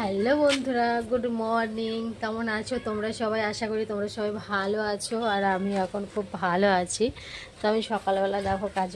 Hello বন্ধুরা, good morning. কেমন আছো তোমরা সবাই? আশা করি তোমরা সবাই ভালো আছো, আর আমি এখন খুব ভালো আছি। তো আমি সকালবেলা দেখো কাজ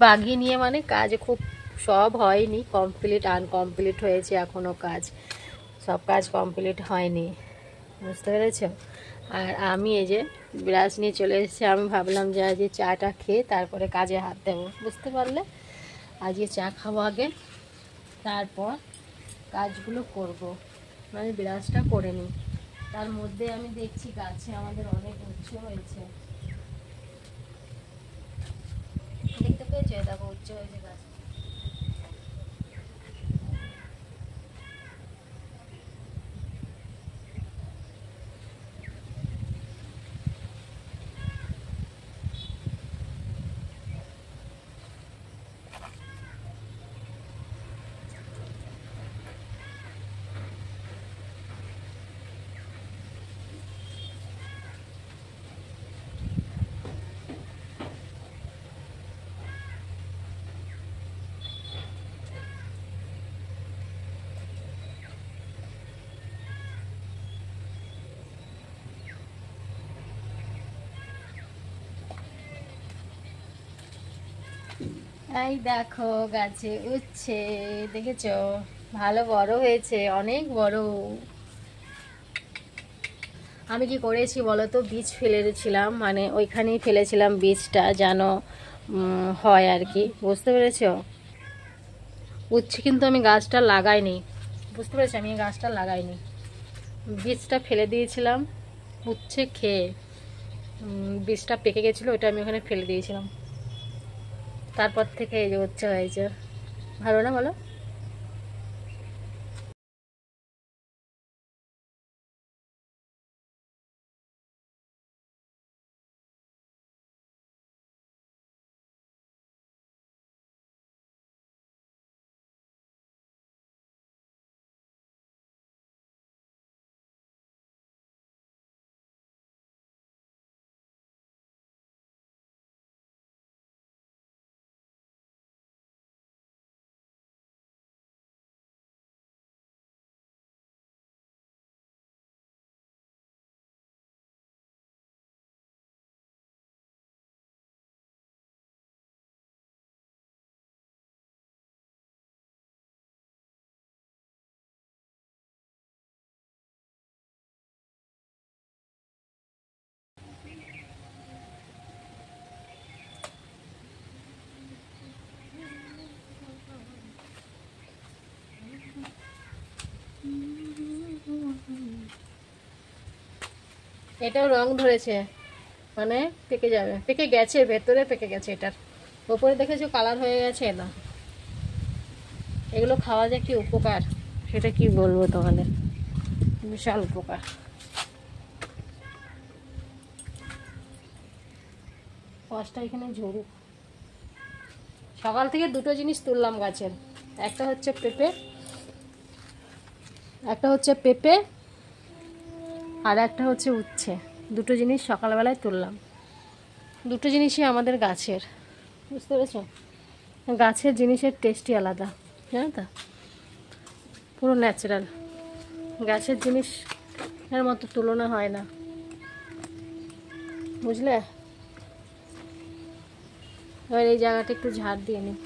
বাগিয়ে নিয়ে মানে কাজ খুব সব হয়নি, কমপ্লিট আনকমপ্লিট হয়েছে, এখনও সব কাজ কমপ্লিট হয়নি, বুঝতে পেরেছো? আর আমি এই যে ব্রাশ নিয়ে চলে এসেছি। আমি ভাবলাম যে আজকে চাটা খেয়ে তারপরে কাজে হাত দেবো, বুঝতে পারলে? আজকে চা খাবো আগে, তারপর কাজগুলো করব। মানে ব্রাশটা করে নিই, তার মধ্যে আমি দেখছি গাছে আমাদের অনেক উচ্ছে হয়েছে। দেখতে পেয়েছো? দেখো উচ্ছে হয়েছে গাছে। এই দেখো গাছে উচ্ছে, দেখেছো? ভালো বড় হয়েছে, অনেক বড়। আমি কি করেছি বলো তো, বীজ ফেলেছিলাম, মানে ওইখানেই ফেলেছিলাম বীজটা, যেন হয় আর কি, বুঝতে পেরেছো? উচ্ছে কিন্তু আমি গাছটা লাগাইনি, বুঝতে পেরেছি? আমি গাছটা লাগাইনি, বীজটা ফেলে দিয়েছিলাম। উচ্ছে খেয়ে বীজটা পেকে গেছিলো, ওটা আমি ওখানে ফেলে দিয়েছিলাম। তারপর থেকে এই যে উচ্ছে হয়েছে। ভালো না বলো? এটাও রং ধরেছে, মানে পেকে যাবে, পেকে গেছে, ভেতরে পেকে গেছে। এটার ওপরে দেখেছো কালার হয়ে গেছে না। এগুলো খাওয়া যে কি উপকার, সেটা কি বলবো তোমাদের, বিশাল উপকার। পাঁচটা এখানে ঝরুক। সকাল থেকে দুটো জিনিস তুললাম গাছের, একটা হচ্ছে পেঁপে আর একটা হচ্ছে উচ্ছে। দুটো জিনিস সকালবেলায় তুললাম। দুটো জিনিসই আমাদের গাছের, বুঝতে পেরেছো? গাছের জিনিসের টেস্টই আলাদা, জানো তো? পুরো ন্যাচারাল, গাছের জিনিস এর মতো তুলনা হয় না, বুঝলে? এবার এই জায়গাটা একটু ঝাড় দিয়ে নিই।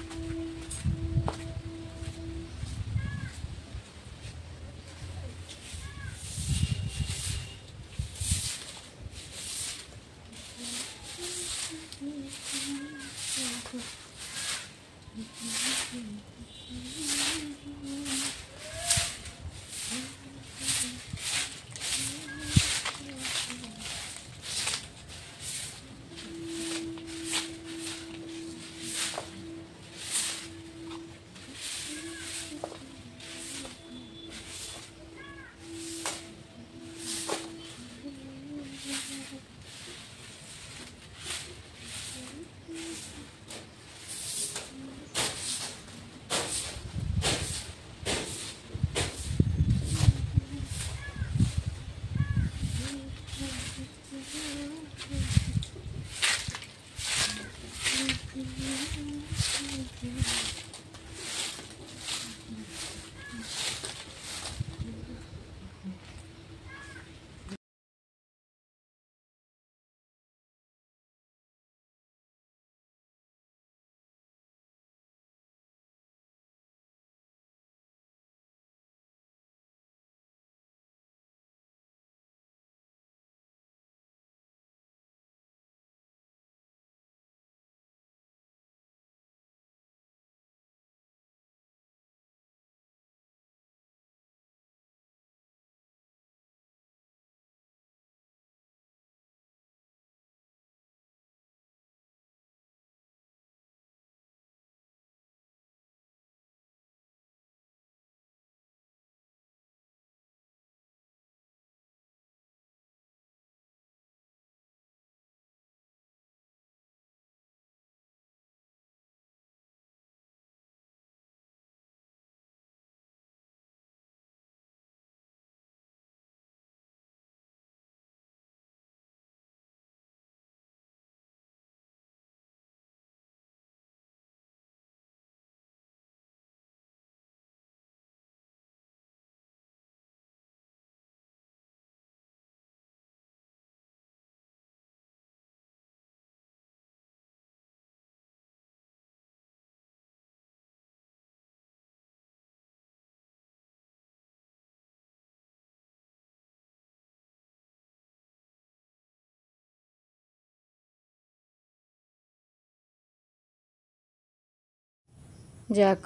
যাক,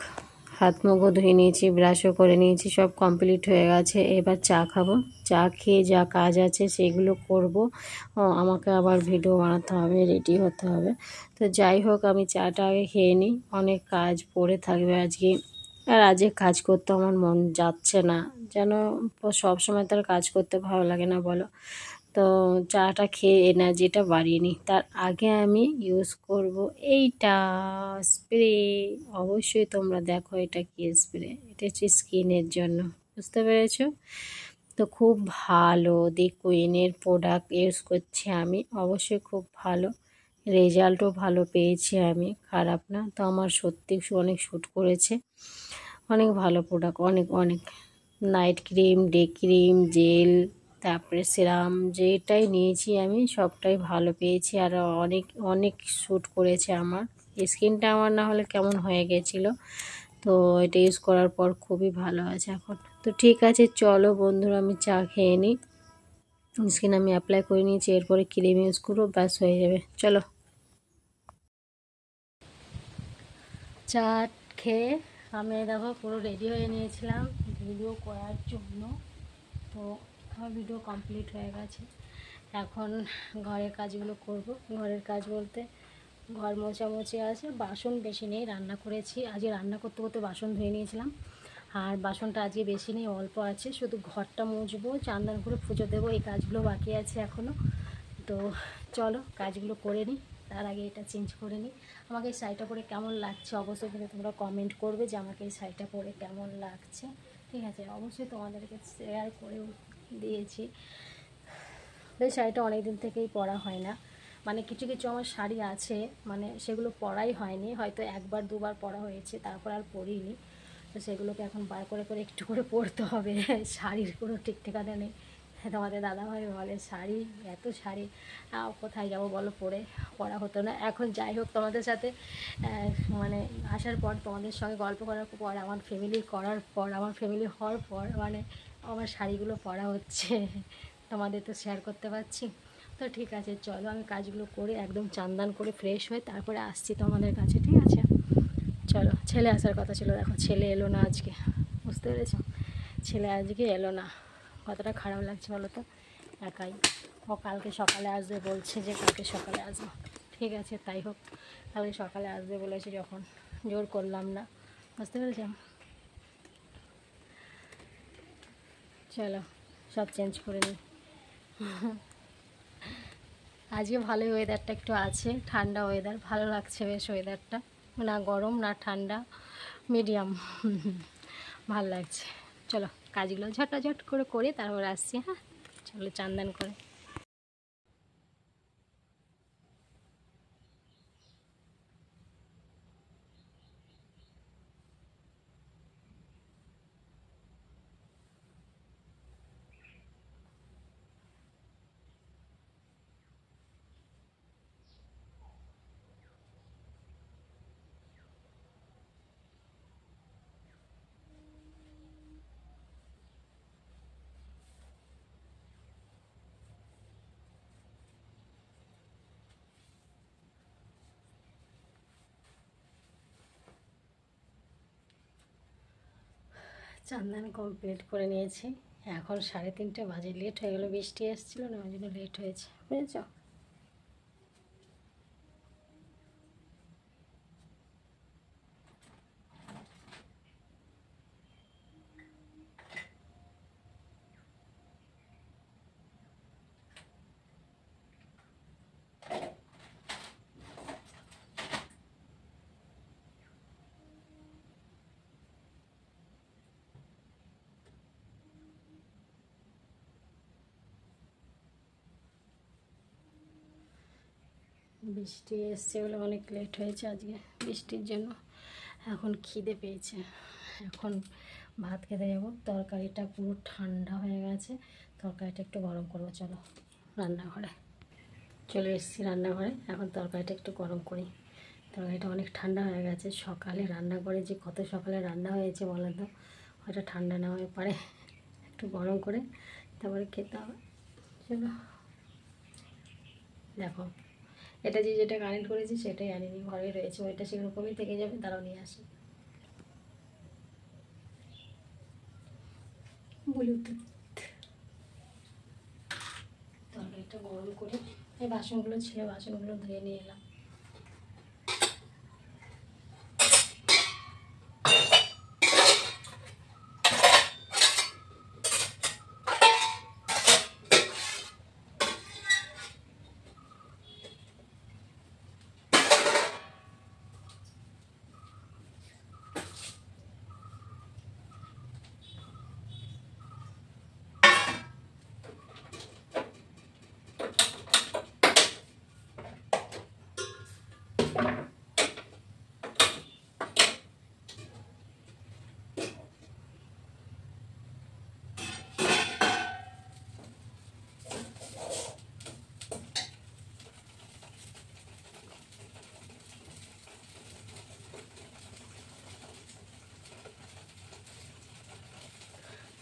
হাত মুখও ধুয়ে নিয়েছি, ব্রাশও করে নিয়েছি, সব কমপ্লিট হয়ে গেছে। এবার চা খাবো। চা খেয়ে যা কাজ আছে সেগুলো করব। আমাকে আবার ভিডিও বানাতে হবে, রেডি হতে হবে। তো যাই হোক, আমি চাটা আগে খেয়ে নিই, অনেক কাজ পড়ে থাকবে আজকে। আর আজকে কাজ করতে আমার মন যাচ্ছে না, যেন সব সময় তার কাজ করতে ভালো লাগে না বলো। তো চাটা খেয়ে এনার্জিটা বাড়িয়ে নিই। তার আগে আমি ইউজ করব এইটা স্প্রে। অবশ্যই তোমরা দেখো এটা কি স্প্রে। এটা হচ্ছে স্কিনের জন্য, বুঝতে পেরেছো? তো খুব ভালো দি কুইনের প্রোডাক্ট ইউজ করছি আমি, অবশ্যই খুব ভালো, রেজাল্টও ভালো পেয়েছি আমি, খারাপ না। তো আমার সত্যি অনেক শ্যুট করেছে, অনেক ভালো প্রোডাক্ট, অনেক অনেক। Night cream, day cream, gel, তারপরে সিরাম, যেটাই নিয়েছি আমি সবটাই ভালো পেয়েছি। আর অনেক অনেক শ্যুট করেছে আমার স্কিনটা, আমার না হলে কেমন হয়ে গেছিলো। তো এটা ইউজ করার পর খুবই ভালো আছে এখন। তো ঠিক আছে, চলো বন্ধুরা, আমি চা খেয়ে নিই। স্কিন আমি অ্যাপ্লাই করে নিয়েছি, এরপরে ক্রিম ইউজ করবো, ব্যাস হয়ে যাবে। চলো। চা খেয়ে আমি দেখো পুরো রেডি হয়ে নিয়েছিলাম ভিডিও করার জন্য। তো আমার ভিডিও কমপ্লিট হয়ে গেছে। এখন ঘরের কাজগুলো করব। ঘরের কাজ বলতে ঘর মোছামুছি আছে, বাসন বেশি নেই, রান্না করেছি আজকে। রান্না করতে করতে বাসন ধুয়ে নিয়েছিলাম, আর বাসনটা আজকে বেশি নেই, অল্প আছে। শুধু ঘরটা মুছবো, চান্দান করে পুজো দেবো, এই কাজগুলো বাকি আছে এখনও। তো চলো কাজগুলো করে নিই। তার আগে এটা চেঞ্জ করে নিই। আমাকে এই শাড়িটা পরে কেমন লাগছে অবশ্যই কিন্তু তোমরা কমেন্ট করবে যে আমাকে এই শাড়িটা পরে কেমন লাগছে। ঠিক আছে, অবশ্যই তোমাদেরকে শেয়ার করেও দিয়েছি। এই শাড়িটা অনেক দিন থেকেই পরা হয় না, মানে কিছু কিছু আমার শাড়ি আছে, মানে সেগুলো পরাই হয়নি, হয়তো একবার দুবার পরা হয়েছে, তারপর আর পরিনি। তো সেগুলোকে এখন বার করে করে একটু করে পরতে হবে। শাড়ির কোনো ঠিক ঠিকানা নেই। তোমাদের দাদাভাই বলে শাড়ি, এত শাড়ি কোথায় যাবো বলো, পরা হতো না। এখন যাই হোক, তোমাদের সাথে মানে আসার পর, তোমাদের সঙ্গে গল্প করার পর, আমার ফ্যামিলি হওয়ার পর, মানে আমার শাড়িগুলো পরা হচ্ছে, তোমাদের তো শেয়ার করতে পারছি। তো ঠিক আছে, চলো আমি কাজগুলো করে একদম চান্দান করে ফ্রেশ হয়ে তারপরে আসছি তোমাদের কাছে, ঠিক আছে? চলো। ছেলে আসার কথা ছিল, দেখো ছেলে এলো না আজকে, বুঝতে পেরেছো? ছেলে আজকে এলো না, কতটা খারাপ লাগছে বলো তো, একাই। ও কালকে সকালে আসবে বলছে, যে কালকে সকালে আসবো। ঠিক আছে, তাই হোক, কালকে সকালে আসবে বলেছে যখন, জোর করলাম না, বুঝতে পেরেছো? চলো সব চেঞ্জ করে নিই। আজকে ভালোই ওয়েদারটা একটু আছে, ঠান্ডা ওয়েদার, ভালো লাগছে বেশ ওয়েদারটা, না গরম না ঠান্ডা, মিডিয়াম। ভালো লাগছে। চলো কাজগুলো ঝটাঝট করে করে তারপর আসছি। হ্যাঁ, চলো চান্দান করে। চান্দান কমপ্লিট করে নিয়েছি, এখন 3:30 বাজে, লেট হয়ে গেলো, বৃষ্টি এসেছিলো না, ওই জন্য লেট হয়েছে, বুঝেছ? বৃষ্টি এসছে বলে অনেক লেট হয়েছে আজকে বৃষ্টির জন্য। এখন খিদে পেয়েছে, এখন ভাত খেতে যাবো। তরকারিটা পুরো ঠান্ডা হয়ে গেছে, তরকারিটা একটু গরম করবো। চলো রান্নাঘরে চলে এসেছি, রান্নাঘরে এখন তরকারিটা একটু গরম করি। তরকারিটা অনেক ঠান্ডা হয়ে গেছে, সকালে রান্না করে যে কত সকালে রান্না হয়েছে বলো তো, হয়তো ঠান্ডা না হয়ে পারে, একটু গরম করে তারপরে খেতে হবে। চলো দেখো, এটা যেটা কানেক্ট করেছি সেটাই আনিনি, ঘরে রয়েছে, ওইটা সেরকমই থেকে যাবে, তারাও নিয়ে আসি। ব্লুটুথ। তরকারিটা গরম করে এই বাসনগুলো ছিল, বাসনগুলো ধুয়ে নিয়ে এলাম।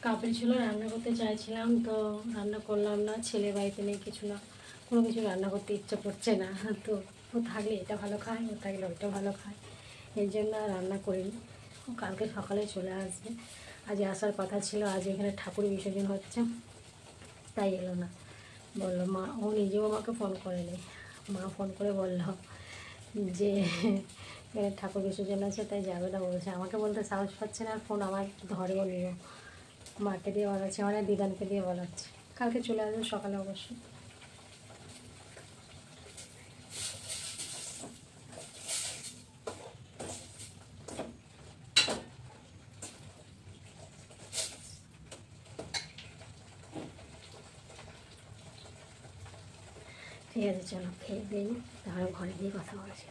কাপড় ছিল, রান্না করতে চাইছিলাম তো রান্না করলাম না। ছেলে বাড়িতে নেই, কিছু না, কোনো কিছু রান্না করতে ইচ্ছে করছে না। তো ও থাকলে এটা ভালো খায়, ও থাকলে ওইটা ভালো খায়, এই জন্য রান্না করিনি। ও কালকে সকালে চলে আসবে। আজ আসার কথা ছিল, আজ এখানে ঠাকুর বিসর্জন হচ্ছে, তাই এলো না। বললো মা, ও নিজেও আমাকে ফোন করেনি, মা ফোন করে বলল যে ঠাকুর বিসর্জন আছে তাই যাবে না বলছে। আমাকে বলতে সাহস পাচ্ছে না, আর ফোন আমার ধরেও নিও। মাকে দিয়ে বলাচ্ছে, মানে দিদানকে দিয়ে বলাচ্ছে। কালকে চলে আসবে সকালে অবশ্যই। ঠিক আছে, চলো খেয়ে দিই, তাহলে ঘরে গিয়ে কথা বলছি।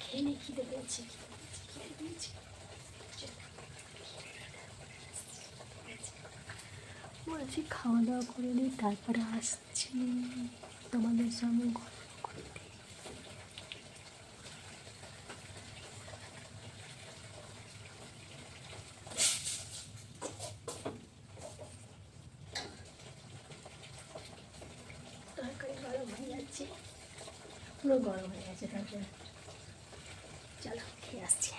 খেয়ে নিয়ে খিদে পেয়েছি, বলছি খাওয়া দাওয়া করে নিই, তারপরে আসছি তোমাদের সঙ্গে গল্প করতে। তরকারি গরম হয়ে যাচ্ছে, পুরো গরম হয়ে গেছে। তারপরে চলো খেয়ে আসছি।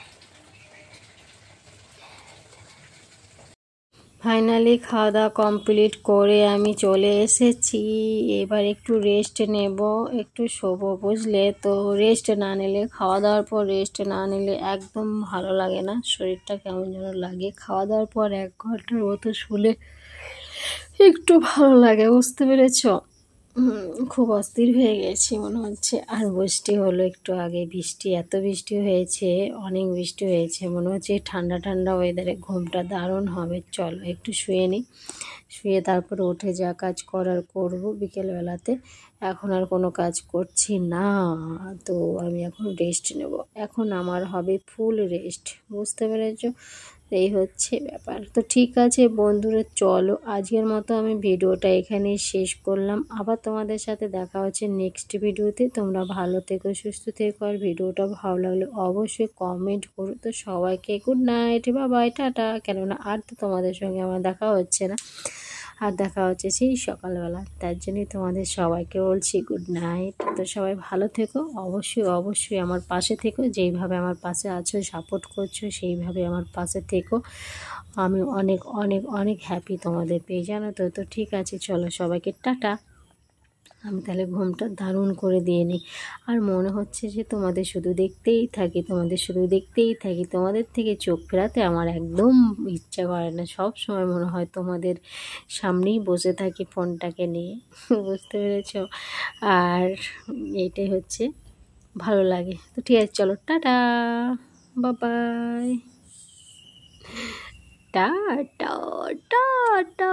ফাইনালি খাওয়া দাওয়া কমপ্লিট করে আমি চলে এসেছি। এবার একটু রেস্ট নেব, একটু শোবো, বুঝলে তো। রেস্ট না নিলে, খাওয়া দাওয়ার পর রেস্ট না নিলে একদম ভালো লাগে না, শরীরটা কেমন যেন লাগে। খাওয়া দাওয়ার পর 1 ঘন্টার মতো শুলে একটু ভালো লাগে, বুঝতে পেরেছো। খুব অস্থির হয়ে গেছি মনে হচ্ছে। আর বৃষ্টি হলো একটু আগে, বৃষ্টি, এত বৃষ্টি হয়েছে, অনেক বৃষ্টি হয়েছে। মনে হচ্ছে ঠান্ডা ঠান্ডা ওয়েদারে ঘুমটা দারুণ হবে। চলো একটু শুয়ে নিই, শুয়ে তারপরে উঠে যা কাজ করার করব বিকেলবেলাতে। এখন আর কোনো কাজ করছি না, তো আমি এখন রেস্ট নেব। এখন আমার হবে ফুল রেস্ট, বুঝতে পেরেছো। এই হচ্ছে ব্যাপার। তো ঠিক আছে বন্ধুরা, চলো আজকের মতো আমি ভিডিওটা এখানেই শেষ করলাম। আবার তোমাদের সাথে দেখা হচ্ছে নেক্সট ভিডিওতে। তোমরা ভালো থেকো, সুস্থ থেকো, আর ভিডিওটা ভালো লাগলে অবশ্যই কমেন্ট করো। তো সবাইকে গুড নাইট, বা বাই, টাটা। কেননা আর তো তোমাদের সঙ্গে আমার দেখা হচ্ছে না, আর দেখা হচ্ছে সেই সকালবেলা, তার জন্যই তোমাদের সবাইকে বলছি গুড নাইট। তো সবাই ভালো থেকো, অবশ্যই অবশ্যই আমার পাশে থেকো, যেইভাবে আমার পাশে আছো, সাপোর্ট করছো, সেইভাবে আমার পাশে থেকো। আমি অনেক অনেক অনেক হ্যাপি তোমাদের পেয়ে, জানো তো। তো ঠিক আছে, চলো সবাইকে টাটা। আমি তাহলে ঘুমটা দারুণ করে দিয়ে নিই। আর মনে হচ্ছে যে তোমাদের শুধু দেখতেই থাকি, তোমাদের শুধু দেখতেই থাকি, তোমাদের থেকে চোখ ফেরাতে আমার একদম ইচ্ছা করে না। সব সময় মনে হয় তোমাদের সামনেই বসে থাকি ফোনটাকে নিয়ে, বুঝতে পেরেছো। আর এইটাই হচ্ছে ভালো লাগে। তো ঠিক আছে, চলো টাটা, বাবাই, টাটা, টাটা।